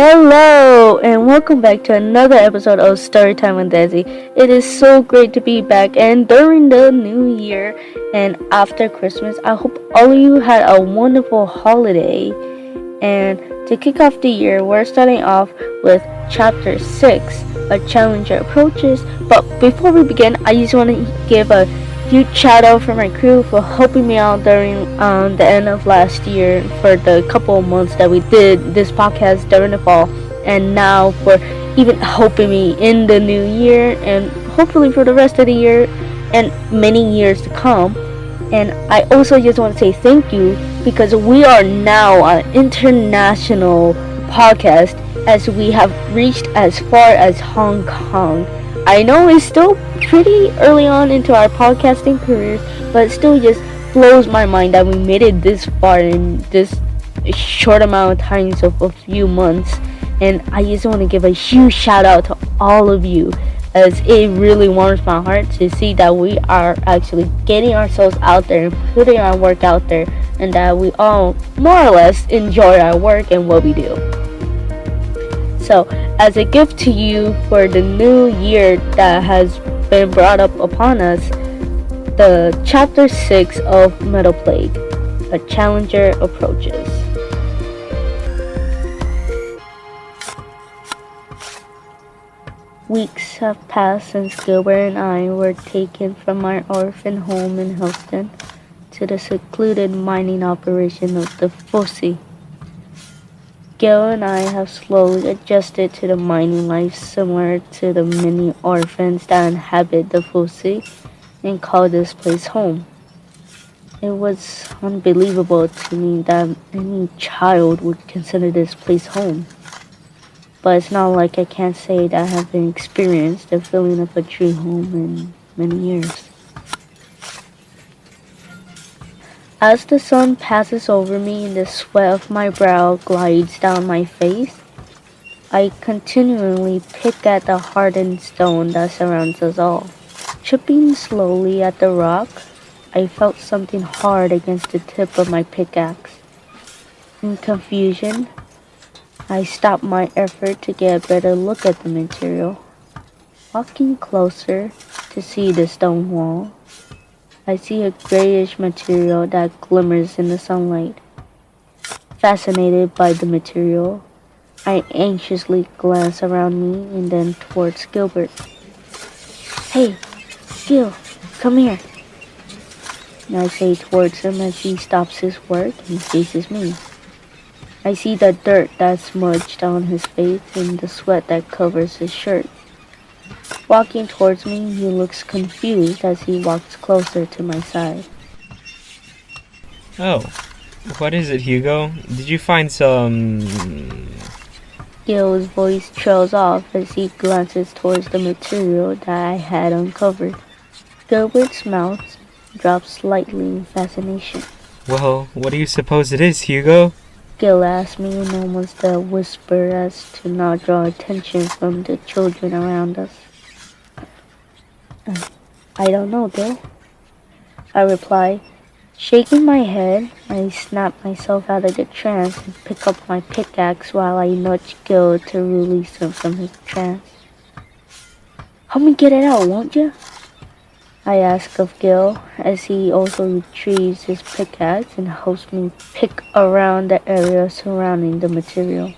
Hello, and welcome back to another episode of Storytime with Desi. It is so great to be back, and during the new year and after Christmas, I hope all of you had a wonderful holiday. And to kick off the year, we're starting off with Chapter 6, A Challenger Approaches. But before we begin, I just want to give a huge shout out for my crew for helping me out during the end of last year for the couple of months that we did this podcast during the fall, and now for even helping me in the new year and hopefully for the rest of the year and many years to come. And I also just want to say thank you because we are now an international podcast as we have reached as far as Hong Kong. I know it's still pretty early on into our podcasting careers, but it still just blows my mind that we made it this far in this short amount of time of a few months. And I just want to give a huge shout out to all of you, as it really warms my heart to see that we are actually getting ourselves out there and putting our work out there, and that we all more or less enjoy our work and what we do. So, as a gift to you for the new year that has been brought up upon us, the Chapter 6 of Metal Plague, A Challenger Approaches. Weeks have passed since Gilbert and I were taken from our orphan home in Houston to the secluded mining operation of the Fosse. Gil and I have slowly adjusted to the mining life similar to the many orphans that inhabit the Fosse and call this place home. It was unbelievable to me that any child would consider this place home. But it's not like I can't say that I haven't experienced the feeling of a true home in many years. As the sun passes over me and the sweat of my brow glides down my face, I continually pick at the hardened stone that surrounds us all. Chipping slowly at the rock, I felt something hard against the tip of my pickaxe. In confusion, I stopped my effort to get a better look at the material. Walking closer to see the stone wall, I see a grayish material that glimmers in the sunlight. Fascinated by the material, I anxiously glance around me and then towards Gilbert. "Hey, Gil, come here," and I say towards him as he stops his work and faces me. I see the dirt that's smudged on his face and the sweat that covers his shirt. Walking towards me, he looks confused as he walks closer to my side. Oh, what is it, Hugo? Did you find some... Gil's voice trails off as he glances towards the material that I had uncovered. Gilbert's mouth drops slightly in fascination. Well, what do you suppose it is, Hugo? Gil asked me in almost a whisper as to not draw attention from the children around us. "I don't know, Gil," I reply. Shaking my head, I snap myself out of the trance and pick up my pickaxe while I nudge Gil to release him from his trance. "Help me get it out, won't you?" I ask of Gil as he also retrieves his pickaxe and helps me pick around the area surrounding the material.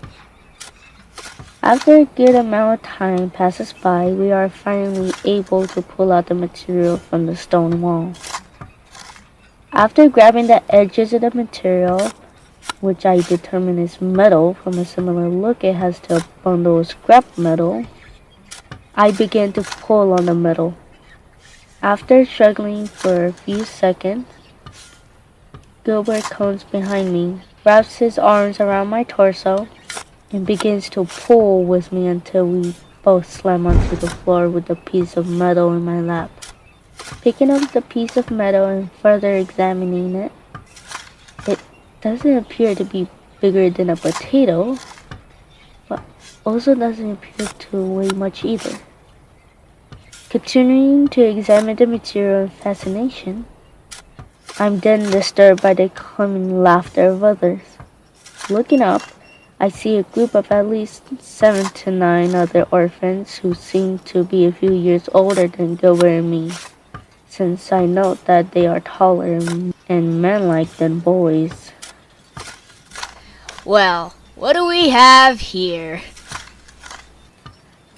After a good amount of time passes by, we are finally able to pull out the material from the stone wall. After grabbing the edges of the material, which I determine is metal from a similar look it has to a bundle of scrap metal, I begin to pull on the metal. After struggling for a few seconds, Gilbert comes behind me, wraps his arms around my torso, and begins to pull with me until we both slam onto the floor with a piece of metal in my lap. Picking up the piece of metal and further examining it, it doesn't appear to be bigger than a potato, but also doesn't appear to weigh much either. Continuing to examine the material in fascination, I'm then disturbed by the coming laughter of others. Looking up, I see a group of at least 7 to 9 other orphans who seem to be a few years older than Gilbert and me, since I note that they are taller and manlike than boys. Well, what do we have here?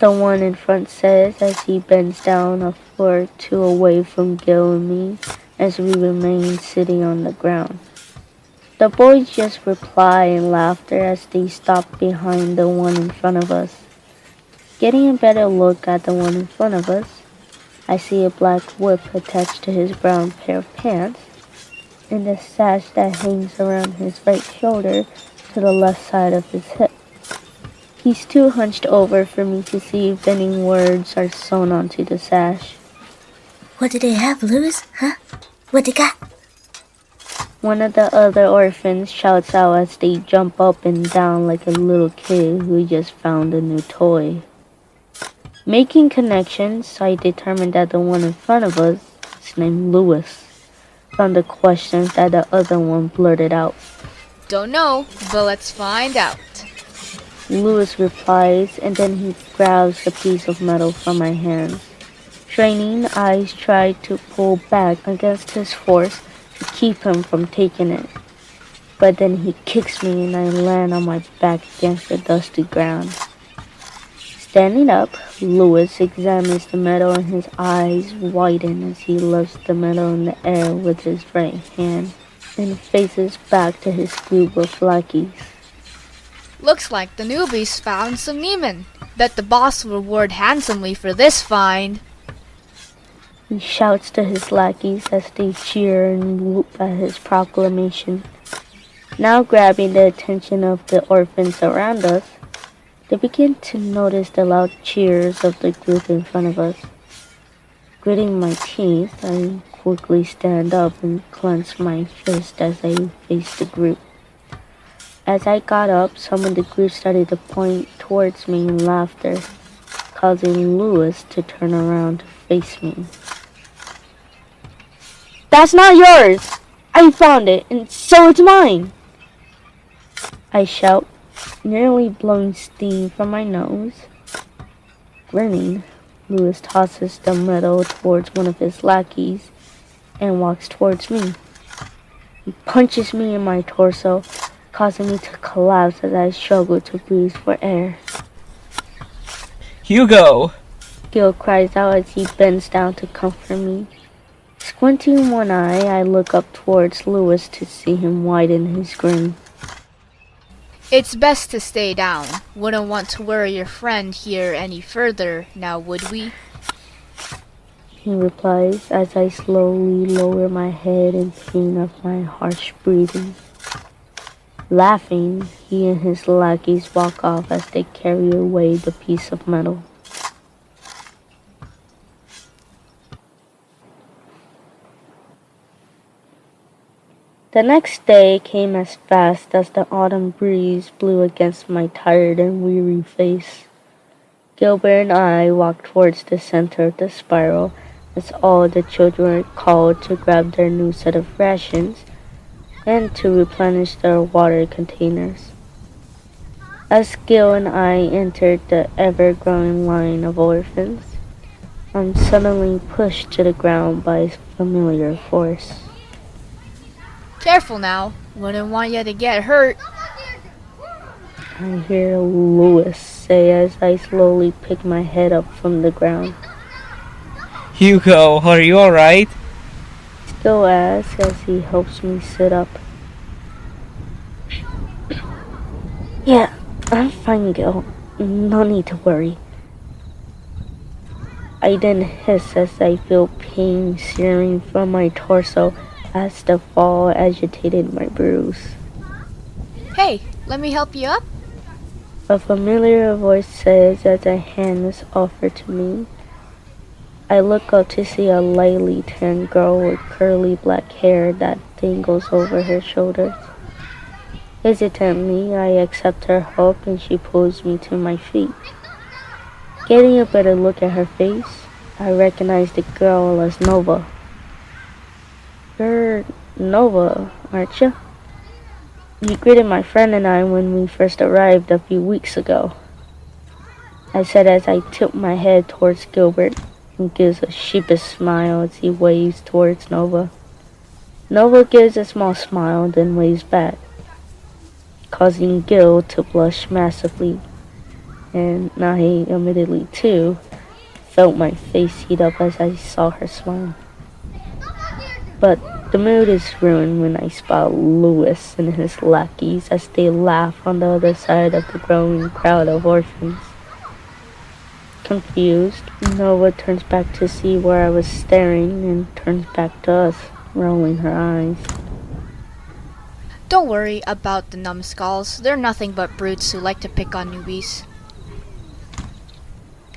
The one in front says as he bends down a foot or two away from Gil and me as we remain sitting on the ground. The boys just reply in laughter as they stop behind the one in front of us. Getting a better look at the one in front of us, I see a black whip attached to his brown pair of pants and a sash that hangs around his right shoulder to the left side of his hip. He's too hunched over for me to see if any words are sewn onto the sash. What do they have, Louis? Huh? What they got? One of the other orphans shouts out as they jump up and down like a little kid who just found a new toy. Making connections, I determined that the one in front of us is named Louis, from the questions that the other one blurted out. Don't know, but let's find out. Louis replies, and then he grabs a piece of metal from my hands. Straining eyes try to pull back against his force to keep him from taking it. But then he kicks me and I land on my back against the dusty ground. Standing up, Louis examines the metal and his eyes widen as he lifts the metal in the air with his right hand and faces back to his group of lackeys. Looks like the newbies found some Neiman. Bet the boss will reward handsomely for this find. He shouts to his lackeys as they cheer and whoop at his proclamation. Now grabbing the attention of the orphans around us, they begin to notice the loud cheers of the group in front of us. Gritting my teeth, I quickly stand up and clench my fist as I face the group. As I got up, some of the group started to point towards me in laughter, causing Louis to turn around to face me. "That's not yours! I found it, and so it's mine!" I shout, nearly blowing steam from my nose. Grinning, Louis tosses the metal towards one of his lackeys and walks towards me. He punches me in my torso, causing me to collapse as I struggle to breathe for air. Hugo! Gil cries out as he bends down to comfort me. Squinting one eye, I look up towards Louis to see him widen his grin. It's best to stay down. Wouldn't want to worry your friend here any further, now would we? He replies as I slowly lower my head in pain of my harsh breathing. Laughing, he and his lackeys walk off as they carry away the piece of metal. The next day came as fast as the autumn breeze blew against my tired and weary face. Gilbert and I walked towards the center of the spiral as all the children were called to grab their new set of rations and to replenish their water containers. As Gil and I entered the ever-growing line of orphans, I'm suddenly pushed to the ground by a familiar force. Careful now. Wouldn't want you to get hurt. I hear Louis say as I slowly pick my head up from the ground. Hugo, are you alright? Gil asks as he helps me sit up. "Yeah, I'm fine, Gil. No need to worry." I then hiss as I feel pain searing from my torso as the fall agitated my bruise. Hey, let me help you up. A familiar voice says as a hand is offered to me. I look up to see a lightly tanned girl with curly black hair that dangles over her shoulders. Hesitantly, I accept her help and she pulls me to my feet. Getting a better look at her face, I recognize the girl as Nova. "You're Nova, aren't you?" You greeted my friend and I when we first arrived a few weeks ago, I said as I tilt my head towards Gilbert and gives a sheepish smile as he waves towards Nova. Nova gives a small smile then waves back, causing Gil to blush massively, and Nahi admittedly too felt my face heat up as I saw her smile. But the mood is ruined when I spot Lewis and his lackeys as they laugh on the other side of the growing crowd of orphans. Confused, Nova turns back to see where I was staring and turns back to us, rolling her eyes. Don't worry about the numbskulls. They're nothing but brutes who like to pick on newbies.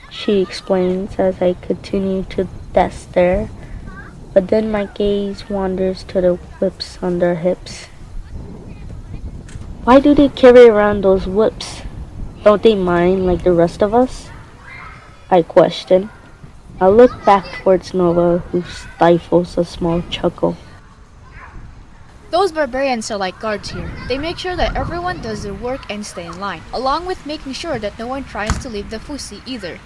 She explains as I continue to desk there, but then my gaze wanders to the whips on their hips. Why do they carry around those whips? Don't they mind like the rest of us? I question. I look back towards Nova, who stifles a small chuckle. Those barbarians are like guards here. They make sure that everyone does their work and stay in line, along with making sure that no one tries to leave the fusi either.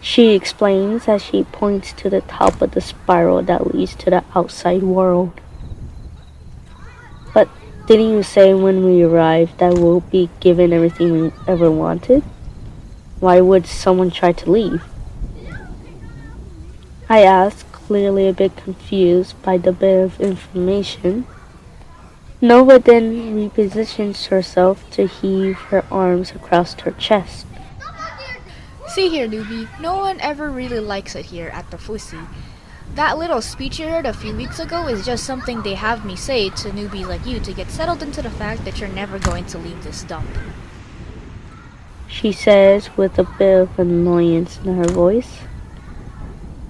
She explains as she points to the top of the spiral that leads to the outside world. But didn't you say when we arrived that we'll be given everything we ever wanted? Why would someone try to leave? I ask, clearly a bit confused by the bit of information. Nova then repositions herself to heave her arms across her chest. See here, newbie, no one ever really likes it here at the fusi. That little speech you heard a few weeks ago is just something they have me say to newbies like you to get settled into the fact that you're never going to leave this dump. She says with a bit of annoyance in her voice.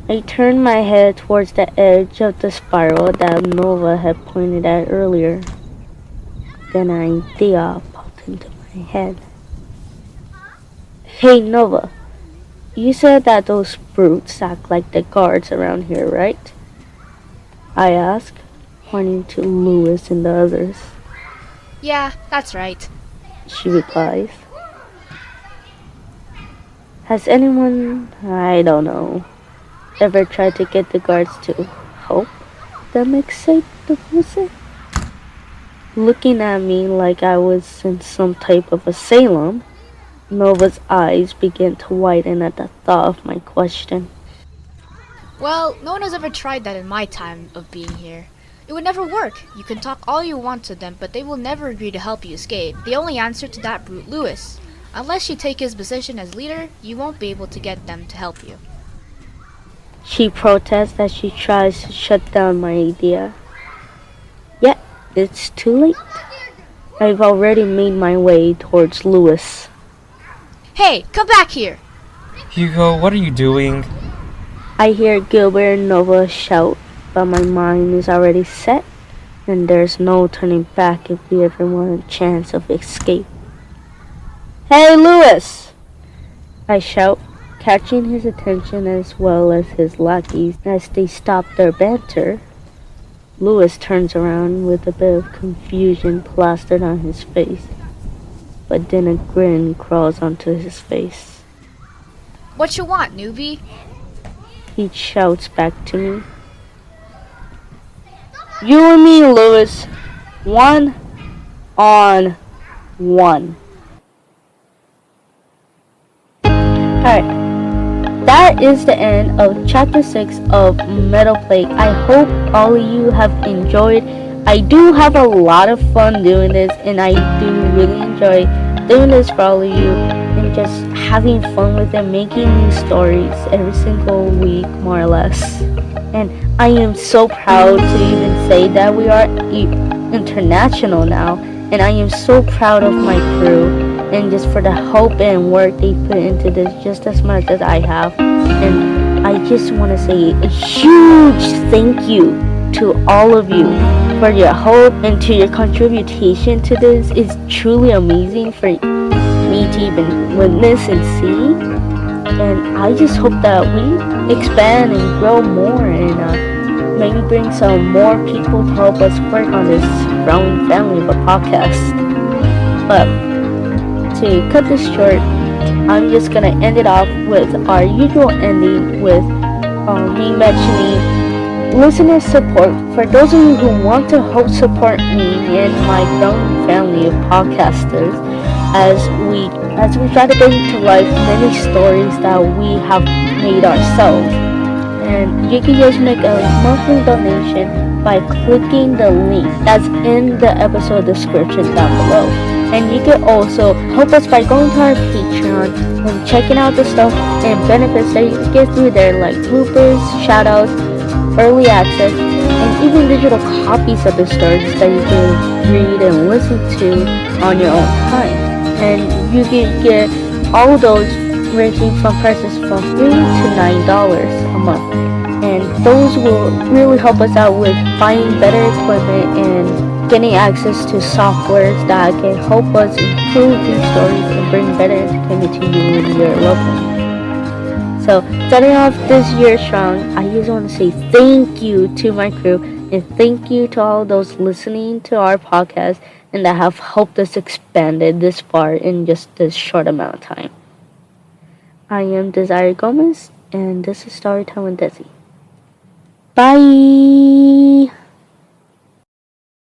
I turn my head towards the edge of the spiral that Nova had pointed at earlier. Then an idea popped into my head. Hey Nova, you said that those brutes act like the guards around here, right? I ask, pointing to Lewis and the others. Yeah, that's right. She replies. Has anyone, I don't know, ever tried to get the guards to help them escape the fusi? Looking at me like I was in some type of asylum, Nova's eyes began to widen at the thought of my question. Well, no one has ever tried that in my time of being here. It would never work. You can talk all you want to them, but they will never agree to help you escape. They only answer to that brute Lewis. Unless you take his position as leader, you won't be able to get them to help you. She protests as she tries to shut down my idea. Yet, it's too late. I've already made my way towards Lewis. Hey, come back here! Hugo, what are you doing? I hear Gilbert and Nova shout, but my mind is already set, and there's no turning back if we ever want a chance of escape. Hey, Lewis! I shout, catching his attention as well as his lackeys as they stop their banter. Lewis turns around with a bit of confusion plastered on his face, but then a grin crawls onto his face. What you want, newbie? He shouts back to me. You and me, Lewis. 1 on 1. Alright, that is the end of chapter 6 of Metal Plague. I hope all of you have enjoyed. I do have a lot of fun doing this, and I do really enjoy doing this for all of you and just having fun with it, making new stories every single week, more or less. And I am so proud to even say that we are international now, and I am so proud of my crew and just for the hope and work they put into this just as much as I have. And I just want to say a huge thank you to all of you for your hope and to your contribution to this. Is truly amazing for me to even witness and see. And I just hope that we expand and grow more and maybe bring some more people to help us work on this growing family of a podcast. But to cut this short, I'm just gonna end it off with our usual ending with me mentioning listener support. For those of you who want to help support me and my growing family of podcasters as we try to bring to life many stories that we have made ourselves. And you can just make a monthly donation by clicking the link that's in the episode description down below. And you can also help us by going to our Patreon and checking out the stuff and benefits that you can get through there, like bloopers, shoutouts, early access, and even digital copies of the stories that you can read and listen to on your own time. And you can get all those ranging from prices from $3 to $9 a month. And those will really help us out with buying better equipment and getting access to softwares that can help us improve these stories and bring better entertainment to you and your loved ones. So, starting off this year strong, I just want to say thank you to my crew and thank you to all those listening to our podcast and that have helped us expand it this far in just this short amount of time. I am Desiree Gomez, and this is Storytime with Desi. Bye!